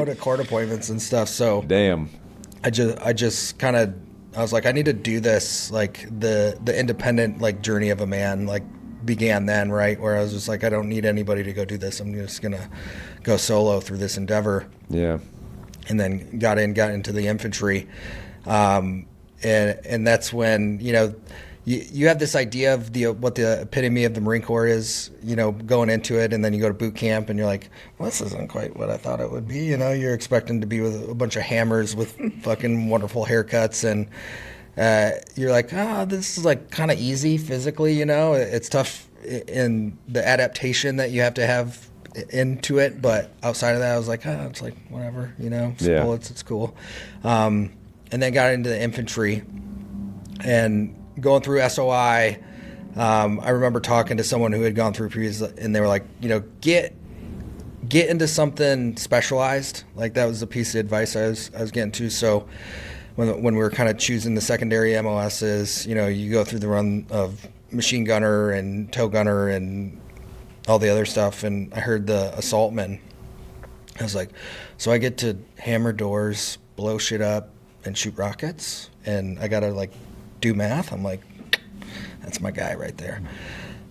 to court appointments and stuff. So damn. I just kind of, I was like, I need to do this. Like the independent like journey of a man like began then, right? Where I was just like, I don't need anybody to go do this. I'm just gonna go solo through this endeavor. Yeah. And then got into the infantry, and that's when you have this idea of what the epitome of the Marine Corps is, going into it, and then you go to boot camp and you're like, well, this isn't quite what I thought it would be. You're expecting to be with a bunch of hammers with fucking wonderful haircuts, and you're like, this is like kind of easy physically. It's tough in the adaptation that you have to have into it, but outside of that, I was like, it's like whatever, some bullets, it's cool. And then got into the infantry and going through SOI. I remember talking to someone who had gone through previous, and they were like, get into something specialized. Like that was the piece of advice I was getting to. So when we were kind of choosing the secondary MOSs, you go through the run of machine gunner and tow gunner and all the other stuff, and I heard the assaultman. I was like, so I get to hammer doors, blow shit up, and shoot rockets, and I gotta like do math. I'm like, that's my guy right there.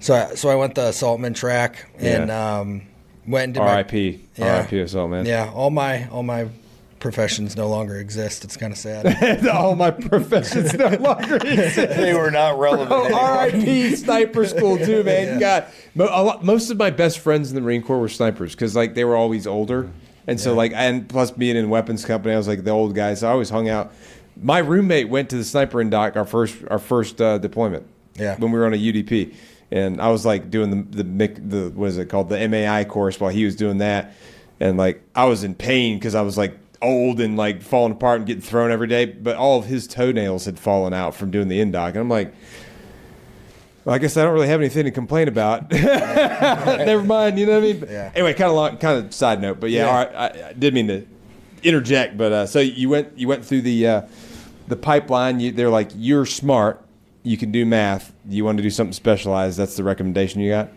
So I went the assaultman track and went into R.I.P. R.I.P. assaultman. Yeah, all my professions no longer exist. It's kind of sad. All my professions no longer exist. They were not relevant. R.I.P. sniper school too, man. God, most of my best friends in the Marine Corps were snipers because like they were always older, and so and plus being in weapons company, I was like the old guys. So I always hung out. My roommate went to the sniper in doc our first deployment. Yeah, when we were on a UDP, and I was like doing the what is it called, the MAI course while he was doing that, and like I was in pain because I was like old and like falling apart and getting thrown every day, but all of his toenails had fallen out from doing the indoc, and I'm like, well, I guess I don't really have anything to complain about. Never mind, you know what I mean? Yeah. Anyway, kind of side note, but all right, I did mean to interject, but so you went through the pipeline. They're like, you're smart, you can do math, you want to do something specialized. That's the recommendation you got?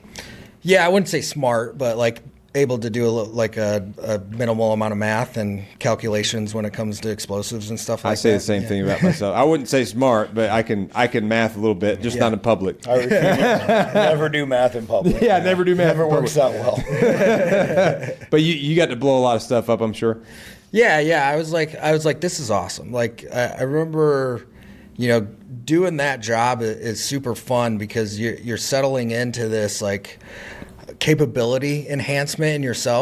Yeah, I wouldn't say smart, but like able to do a minimal amount of math and calculations when it comes to explosives and stuff like that. I say the same thing about myself. I wouldn't say smart, but I can math a little bit, just not in public. I refuse. Never do math in public. Yeah, never do math. Never works out well. But you got to blow a lot of stuff up, I'm sure. Yeah. I was like, this is awesome. Like I remember, doing that job is super fun because you're settling into this like capability enhancement in yourself.